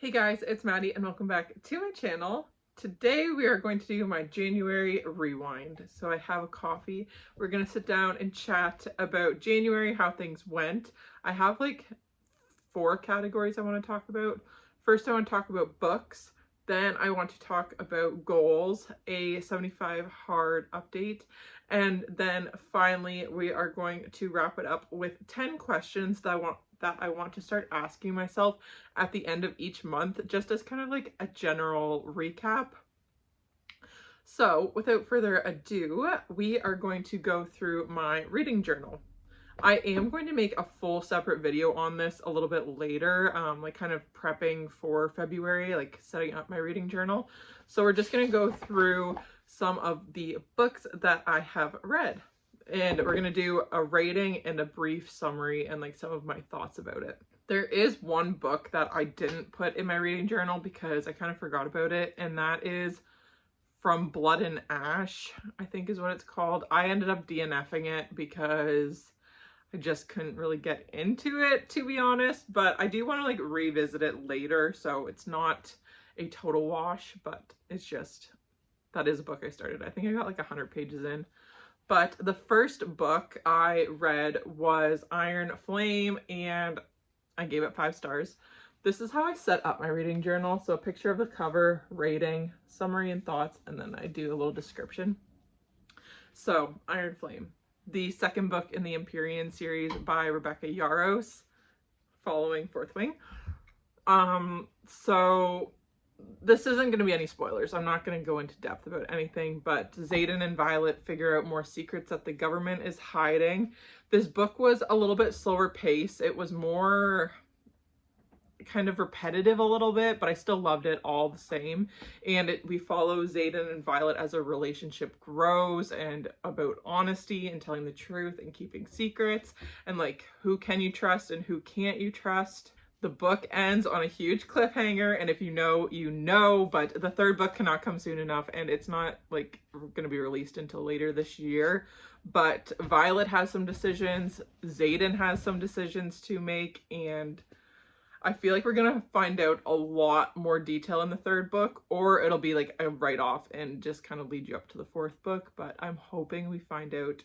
Hey guys, it's Maddie and welcome back to my channel. Today we are going to do my January rewind. So I have a coffee. We're going to sit down and chat about January, how things went. I have like 4 categories I want to talk about. First, I want to talk about books. Then I want to talk about goals, a 75 hard update. And then finally, we are going to wrap it up with 10 questions that I want to start asking myself at the end of each month, just as kind of like a general recap. So without further ado, we are going to go through my reading journal. I am going to make a full separate video on this a little bit later, like kind of prepping for February, like setting up my reading journal. So we're just going to go through some of the books that I have read. And we're going to do a rating and a brief summary and like some of my thoughts about it. There is one book that I didn't put in my reading journal because I kind of forgot about it, and that is From Blood and Ash, I think is what it's called. I ended up DNFing it because I just couldn't really get into it, to be honest, but I do want to like revisit it later, so it's not a total wash, but it's just, that is a book I started. I think I got like 100 pages in. But the first book I read was Iron Flame, and I gave it 5 stars. This is how I set up my reading journal. So a picture of the cover, rating, summary and thoughts, and then I do a little description. So Iron Flame, the second book in the Empyrean series by Rebecca Yarros, following Fourth Wing. So this isn't going to be any spoilers. I'm not going to go into depth about anything, but Xaden and Violet figure out more secrets that the government is hiding. This book was a little bit slower pace. It was more kind of repetitive a little bit, but I still loved it all the same. And we follow Xaden and Violet as a relationship grows, and about honesty and telling the truth and keeping secrets, and like who can you trust and who can't you trust. The book ends on a huge cliffhanger, and if you know, you know, but the third book cannot come soon enough, and it's not like going to be released until later this year. But Violet has some decisions, Xaden has some decisions to make, and I feel like we're gonna find out a lot more detail in the third book, or it'll be like a write-off and just kind of lead you up to the fourth book, but I'm hoping we find out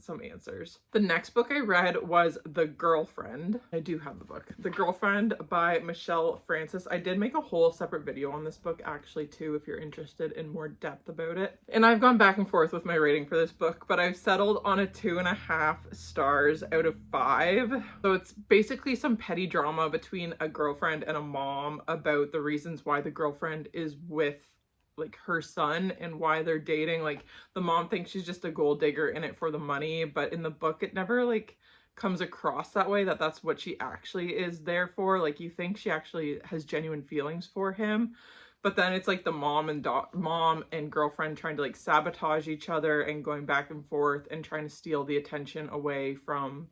some answers. The next book I read was The Girlfriend. I do have the book. The Girlfriend by Michelle Francis. I did make a whole separate video on this book actually too, if you're interested in more depth about it. And I've gone back and forth with my rating for this book, but I've settled on a 2.5 stars out of 5. So it's basically some petty drama between a girlfriend and a mom about the reasons why the girlfriend is with like her son and why they're dating. Like the mom thinks she's just a gold digger in it for the money, but in the book it never like comes across that way, that that's what she actually is there for. Like you think she actually has genuine feelings for him, but then it's like the mom and girlfriend trying to like sabotage each other and going back and forth and trying to steal the attention away from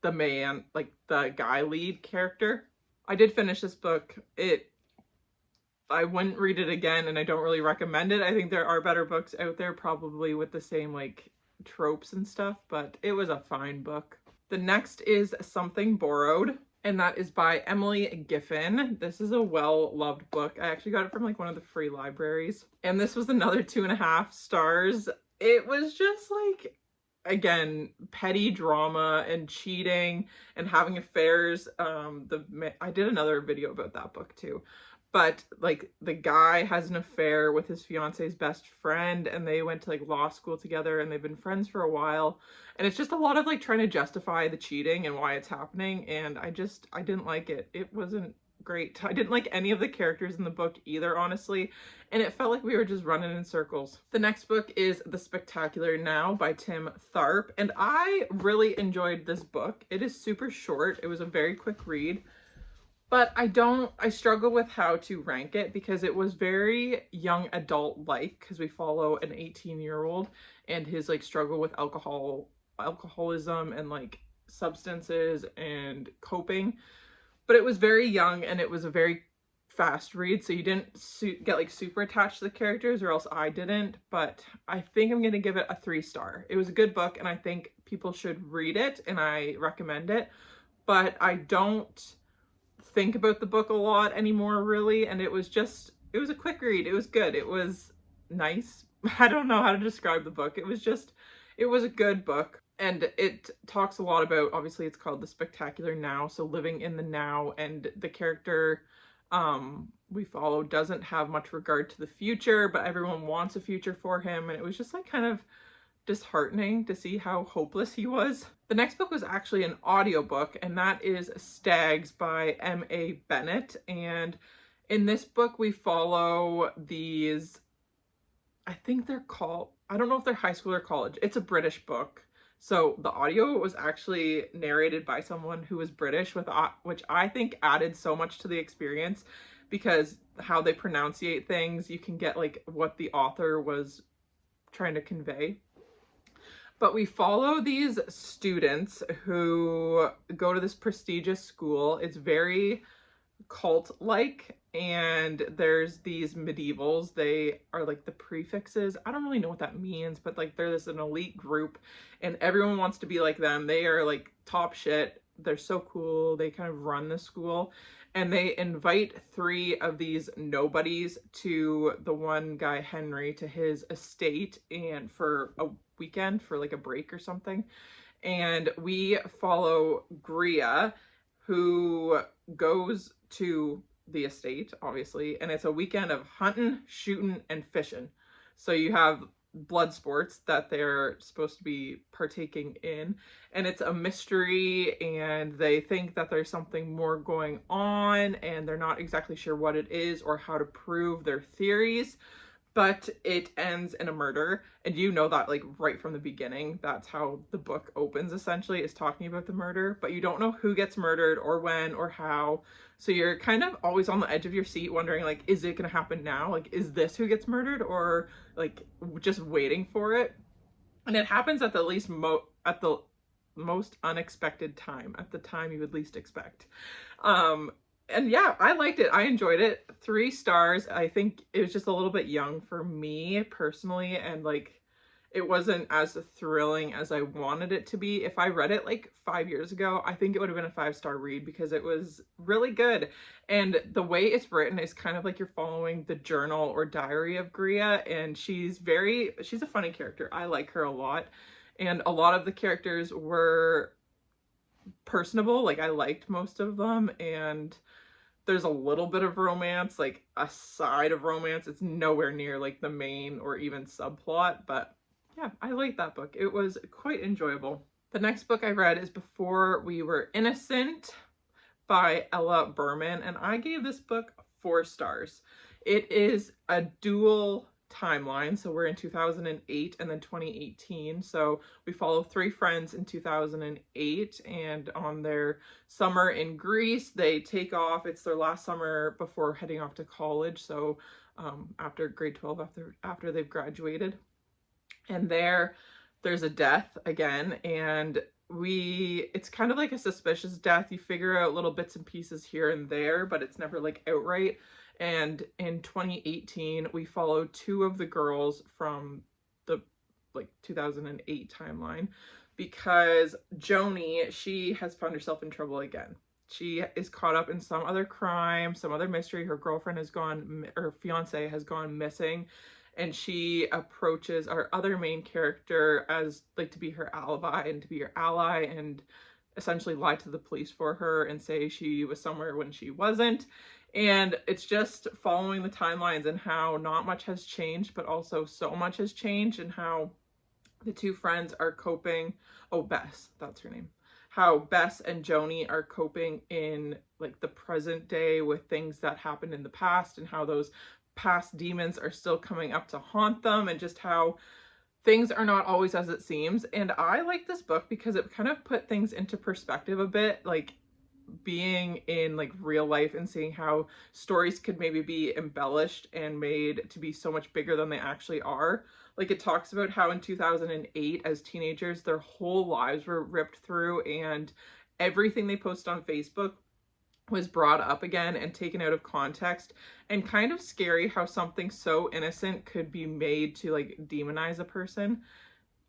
the man, like the guy lead character. I did finish this book. I wouldn't read it again, and I don't really recommend it. I think there are better books out there probably with the same like tropes and stuff, but it was a fine book. The next is Something Borrowed, and that is by Emily Giffin. This is a well-loved book. I actually got it from like one of the free libraries, and this was another 2.5 stars. It was just like, again, petty drama and cheating and having affairs. I did another video about that book too. But like the guy has an affair with his fiance's best friend, and they went to like law school together, and they've been friends for a while. And it's just a lot of like trying to justify the cheating and why it's happening. And I didn't like it. It wasn't great. I didn't like any of the characters in the book either, honestly. And it felt like we were just running in circles. The next book is The Spectacular Now by Tim Tharp. And I really enjoyed this book. It is super short. It was a very quick read. But I struggle with how to rank it because it was very young adult-like, because we follow an 18-year-old and his like struggle with alcoholism and like substances and coping. But it was very young and it was a very fast read, so you didn't get like super attached to the characters, or else I didn't. But I think I'm gonna give it a 3 star. It was a good book, and I think people should read it, and I recommend it. But I don't think about the book a lot anymore, really. And it was a quick read. It was good. It was nice. I don't know how to describe the book. It was a good book. And it talks a lot about, obviously it's called The Spectacular Now, so living in the now, and the character we follow doesn't have much regard to the future, but everyone wants a future for him, and it was just like kind of disheartening to see how hopeless he was. The next book was actually an audiobook, and that is Stags by M.A. Bennett. And in this book we follow these, I think they're called, I don't know if they're high school or college. It's a British book. So the audio was actually narrated by someone who was British, which I think added so much to the experience, because how they pronunciate things, you can get like what the author was trying to convey. But we follow these students who go to this prestigious school. It's very cult-like, and there's these medievals. They are like the prefixes. I don't really know what that means, but like they're an elite group, and everyone wants to be like them. They are like top shit. They're so cool. They kind of run the school, and they invite 3 of these nobodies to the one guy, Henry, to his estate, and for a weekend, for like a break or something. And we follow Gria, who goes to the estate, obviously, and it's a weekend of hunting, shooting, and fishing. So you have blood sports that they're supposed to be partaking in, and it's a mystery, and they think that there's something more going on, and they're not exactly sure what it is or how to prove their theories. But it ends in a murder, and you know that like right from the beginning. That's how the book opens, essentially, is talking about the murder, but you don't know who gets murdered or when or how. So you're kind of always on the edge of your seat wondering, like, is it gonna happen now? Like, is this who gets murdered, or like just waiting for it? And it happens at the most unexpected time, at the time you would least expect. And yeah, I liked it. I enjoyed it. 3 stars. I think it was just a little bit young for me personally, and like it wasn't as thrilling as I wanted it to be. If I read it like 5 years ago, I think it would have been a 5-star read, because it was really good. And the way it's written is kind of like you're following the journal or diary of Gria, and she's a funny character. I like her a lot. And a lot of the characters were personable. Like I liked most of them, and there's a little bit of romance, like a side of romance. It's nowhere near like the main or even subplot, but yeah, I liked that book. It was quite enjoyable. The next book I read is Before We Were Innocent by Ella Berman, and I gave this book 4 stars. It is a dual timeline, so we're in 2008 and then 2018. So we follow 3 friends in 2008, and on their summer in Greece, they take off. It's their last summer before heading off to college, so after grade 12, after they've graduated. And there's a death again, and it's kind of like a suspicious death. You figure out little bits and pieces here and there, but it's never like outright. And in 2018, we followed 2 of the girls from the like 2008 timeline, because Joni, she has found herself in trouble again. She is caught up in some other crime, some other mystery. Her girlfriend has gone, or fiance has gone missing, and she approaches our other main character as like to be her alibi and to be her ally, and essentially lie to the police for her and say she was somewhere when she wasn't. And it's just following the timelines and how not much has changed, but also so much has changed, and how the 2 friends are coping. Oh, Bess, that's her name. How Bess and Joni are coping in like the present day with things that happened in the past, and how those past demons are still coming up to haunt them, and just how things are not always as it seems. And I like this book because it kind of put things into perspective a bit, like being in like real life and seeing how stories could maybe be embellished and made to be so much bigger than they actually are. Like it talks about how in 2008, as teenagers, their whole lives were ripped through, and everything they post on Facebook was brought up again and taken out of context, and kind of scary how something so innocent could be made to like demonize a person.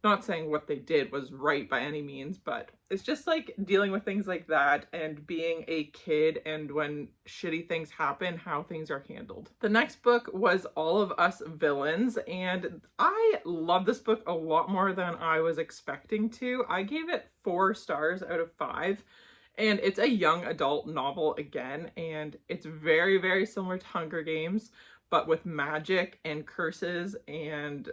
Not saying what they did was right by any means, but it's just like dealing with things like that and being a kid and when shitty things happen, how things are handled. The next book was All of Us Villains, and I love this book a lot more than I was expecting to. I gave it 4 stars out of 5. And it's a young adult novel again, and it's very, very similar to Hunger Games, but with magic and curses and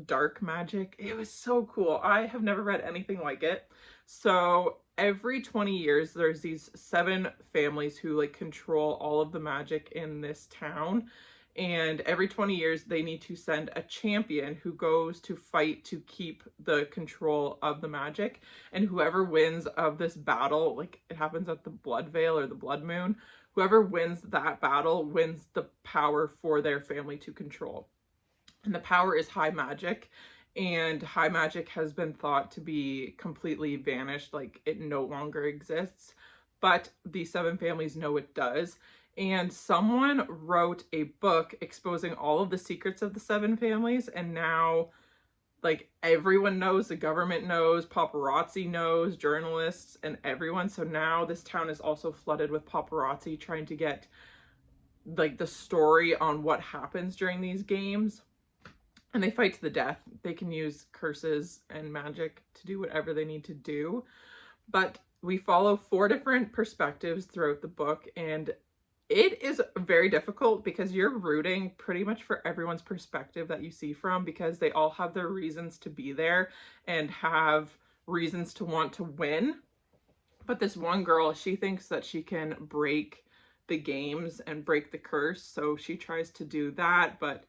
dark magic. It was so cool. I have never read anything like it. So every 20 years, there's these 7 families who like control all of the magic in this town. And every 20 years, they need to send a champion who goes to fight to keep the control of the magic. And whoever wins of this battle, like it happens at the Blood Veil or the Blood Moon, whoever wins that battle wins the power for their family to control. And the power is high magic. And high magic has been thought to be completely vanished, like it no longer exists. But these 7 families know it does. And someone wrote a book exposing all of the secrets of the 7 families, and now like everyone knows, the government knows, paparazzi knows, journalists and everyone. So now this town is also flooded with paparazzi trying to get like the story on what happens during these games. And they fight to the death. They can use curses and magic to do whatever they need to do. But we follow 4 different perspectives throughout the book, and it is very difficult because you're rooting pretty much for everyone's perspective that you see from, because they all have their reasons to be there and have reasons to want to win. But this one girl, she thinks that she can break the games and break the curse, so she tries to do that, but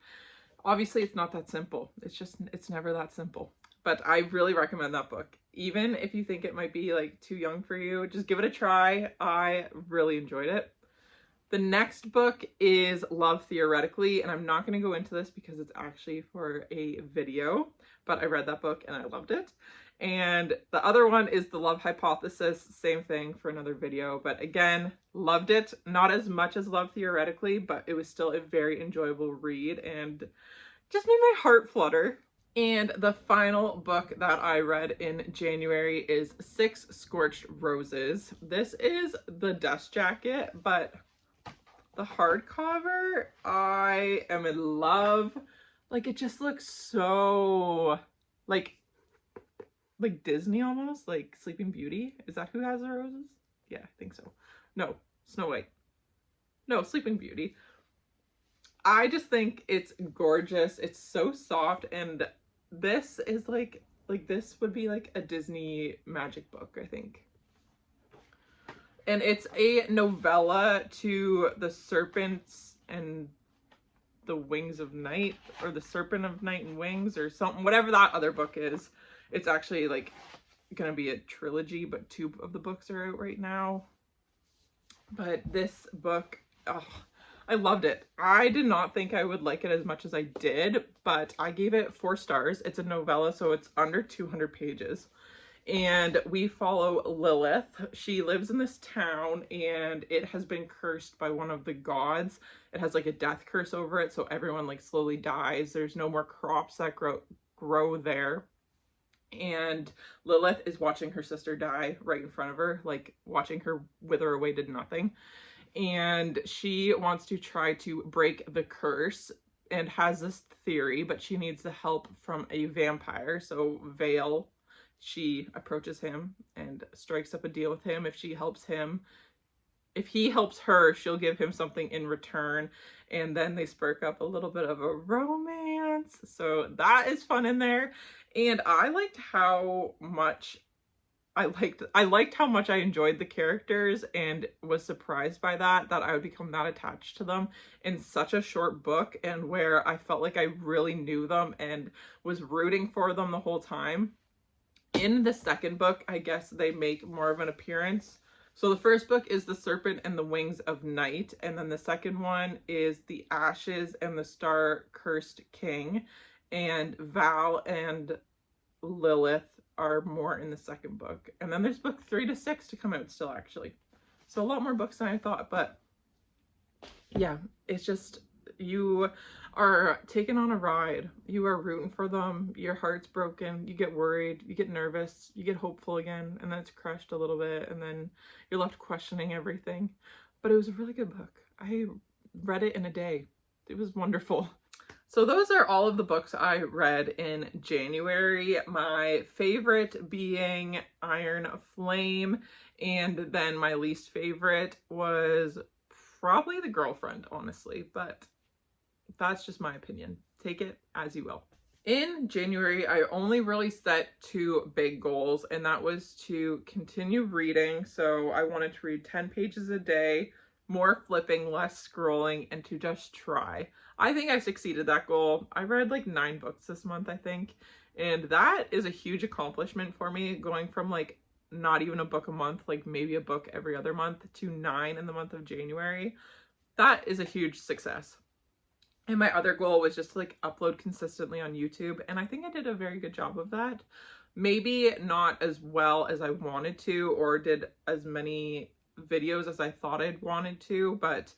obviously it's not that simple. It's never that simple. But I really recommend that book. Even if you think it might be like too young for you, just give it a try. I really enjoyed it. The next book is Love Theoretically, and I'm not going to go into this because it's actually for a video, but I read that book and I loved it. And the other one is The Love Hypothesis, same thing for another video, but again, loved it. Not as much as Love Theoretically, but it was still a very enjoyable read and just made my heart flutter. And the final book that I read in January is 6 Scorched Roses. This is the dust jacket, but the hardcover, I am in love. Like, it just looks so like Disney almost, like Sleeping Beauty. Is that who has the roses? Yeah, I think so. No, Snow White. No, Sleeping Beauty. I just think it's gorgeous. It's so soft, and this is like this would be like a Disney magic book, I think. And it's a novella to The Serpents and the Wings of Night, or The Serpent of Night and Wings, or something, whatever that other book is. It's actually like gonna be a trilogy, but 2 of the books are out right now. But this book, oh, I loved it. I did not think I would like it as much as I did, but I gave it 4 stars. It's a novella, so it's under 200 pages. And we follow Lilith. She lives in this town, and it has been cursed by one of the gods. It has like a death curse over it, so everyone like slowly dies. There's no more crops that grow there. And Lilith is watching her sister die right in front of her, like watching her wither away to nothing. And she wants to try to break the curse and has this theory, but she needs the help from a vampire. So Vale, she approaches him and strikes up a deal with him. If he helps her, she'll give him something in return. And then they spark up a little bit of a romance. So that is fun in there. And I liked how much I liked how much I enjoyed the characters, and was surprised by that I would become that attached to them in such a short book, and where I felt like I really knew them and was rooting for them the whole time. In the second book, I guess they make more of an appearance. So the first book is The Serpent and the Wings of Night, and then the second one is The Ashes and the Star-Cursed King, and Val and Lilith are more in the second book. And then there's book 3 to 6 to come out still, actually. So a lot more books than I thought, but yeah, it's just you are taken on a ride. You are rooting for them. Your heart's broken. You get worried. You get nervous. You get hopeful again. And then it's crushed a little bit. And then you're left questioning everything. But it was a really good book. I read it in a day. It was wonderful. So those are all of the books I read in January. My favorite being Iron Flame, and then my least favorite was probably The Girlfriend, honestly, but that's just my opinion. Take it as you will. In January, I only really set 2 big goals, and that was to continue reading. So I wanted to read 10 pages a day, more flipping, less scrolling, and to just try. I think I succeeded that goal. I read like 9 books this month, I think. And that is a huge accomplishment for me, going from like not even a book a month, like maybe a book every other month, to 9 in the month of January. That is a huge success. And my other goal was just to like upload consistently on YouTube. And I think I did a very good job of that. Maybe not as well as I wanted to, or did as many videos as I thought I'd wanted to, but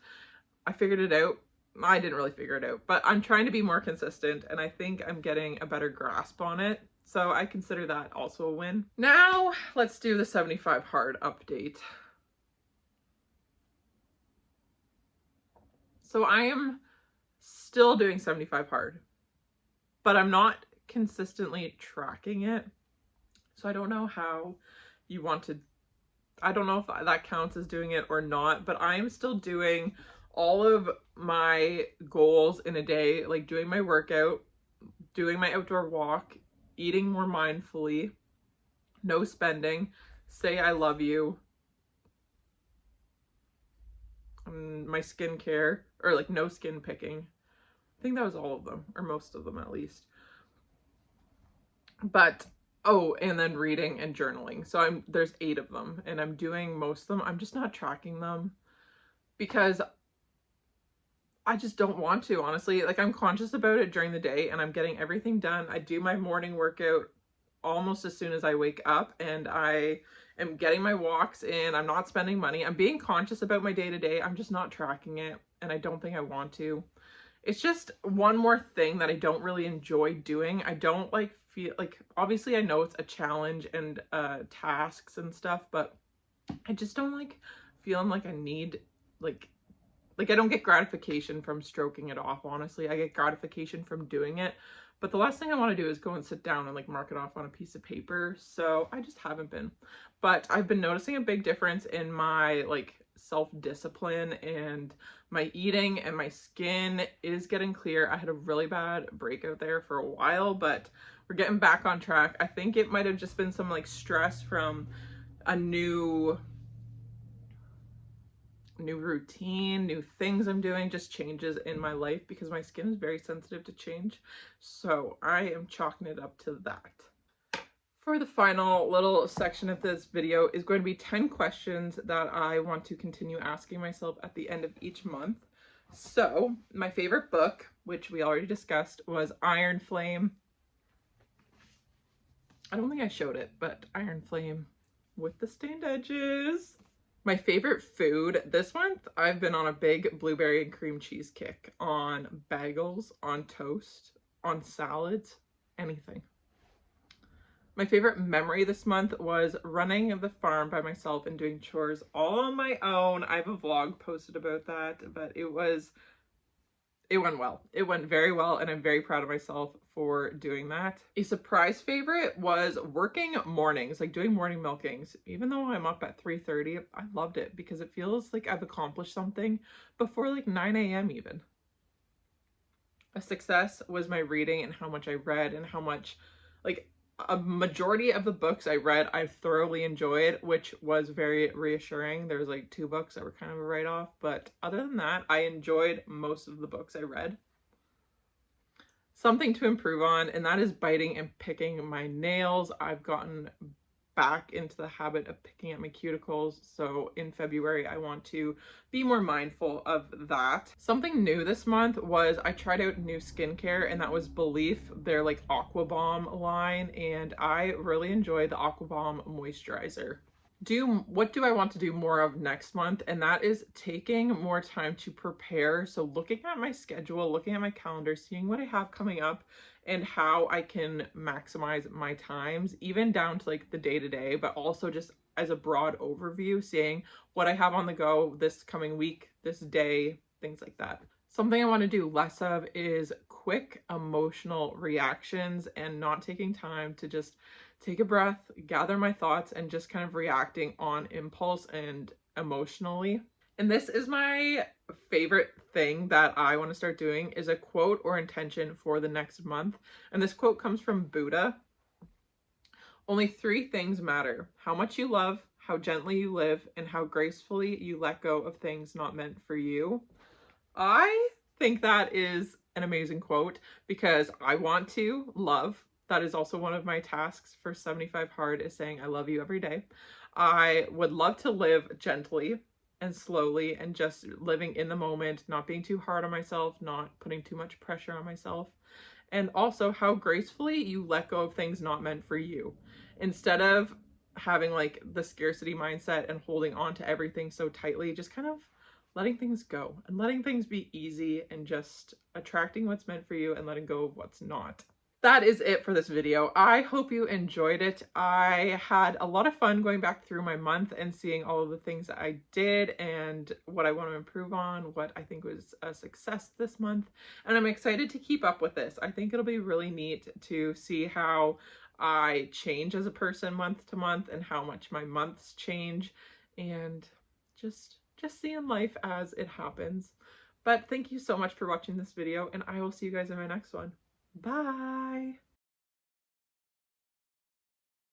I figured it out. I didn't really figure it out, but I'm trying to be more consistent, and I think I'm getting a better grasp on it. So I consider that also a win. Now let's do the 75 hard update. So I am still doing 75 hard, but I'm not consistently tracking it. So I don't know how you want to, I don't know if that counts as doing it or not, but I'm still doing all of my goals in a day, like doing my workout, doing my outdoor walk, eating more mindfully, no spending, say I love you, my skincare, or like no skin picking. I think that was all of them, or most of them at least. But oh, and then reading and journaling. So there's 8 of them, and I'm doing most of them. I'm just not tracking them because I just don't want to, honestly. Like, I'm conscious about it during the day, and I'm getting everything done. I do my morning workout almost as soon as I wake up, and I am getting my walks in. I'm not spending money. I'm being conscious about my day-to-day. I'm just not tracking it, and I don't think I want to. It's just one more thing that I don't really enjoy doing. I don't like feel like, obviously I know it's a challenge and tasks and stuff, but I just don't like feeling like I need like I don't get gratification from stroking it off, honestly. I get gratification from doing it. But the last thing I want to do is go and sit down and like mark it off on a piece of paper. So I just haven't been. But I've been noticing a big difference in my like self-discipline, and my eating, and my skin is getting clear. I had a really bad breakout there for a while, but we're getting back on track. I think it might have just been some like stress from a new routine, new things I'm doing, just changes in my life, because my skin is very sensitive to change. So I am chalking it up to that. For the final little section of this video is going to be 10 questions that I want to continue asking myself at the end of each month. So my favorite book, which we already discussed, was Iron Flame. I don't think I showed it, but Iron Flame with the stained edges. My favorite food this month, I've been on a big blueberry and cream cheese kick, on bagels, on toast, on salads, anything. My favorite memory this month was running the farm by myself and doing chores all on my own. I have a vlog posted about that, but it went well. It went very well, and I'm very proud of myself for doing that. A surprise favorite was working mornings, like doing morning milkings. Even though I'm up at 3:30, I loved it because it feels like I've accomplished something before like 9 a.m. even. A success was my reading and how much I read, and how much, like, a majority of the books I read I thoroughly enjoyed, which was very reassuring. There was like 2 books that were kind of a write-off, but other than that, I enjoyed most of the books I read. Something to improve on, and that is biting and picking my nails. I've gotten back into the habit of picking at my cuticles, so in February I want to be more mindful of that. Something new this month was I tried out new skincare, and that was Belief, their like Aqua Bomb line, and I really enjoyed the Aqua Bomb moisturizer. what do I want to do more of next month? And that is taking more time to prepare. So looking at my schedule, looking at my calendar, seeing what I have coming up and how I can maximize my times, even down to like the day to day, but also just as a broad overview, seeing what I have on the go this coming week, this day, things like that. Something I want to do less of is quick emotional reactions and not taking time to just take a breath, gather my thoughts, and just kind of reacting on impulse and emotionally. And this is my favorite thing that I want to start doing is a quote or intention for the next month. And this quote comes from Buddha. Only three things matter: how much you love, how gently you live, and how gracefully you let go of things not meant for you. I think that is an amazing quote because I want to love. That is also one of my tasks for 75 Hard is saying I love you every day. I would love to live gently and slowly and just living in the moment, not being too hard on myself, not putting too much pressure on myself. And also how gracefully you let go of things not meant for you. Instead of having like the scarcity mindset and holding on to everything so tightly, just kind of letting things go and letting things be easy and just attracting what's meant for you and letting go of what's not. That is it for this video. I hope you enjoyed it. I had a lot of fun going back through my month and seeing all of the things that I did and what I want to improve on, what I think was a success this month. And I'm excited to keep up with this. I think it'll be really neat to see how I change as a person month to month and how much my months change and just seeing life as it happens. But thank you so much for watching this video and I will see you guys in my next one. Bye.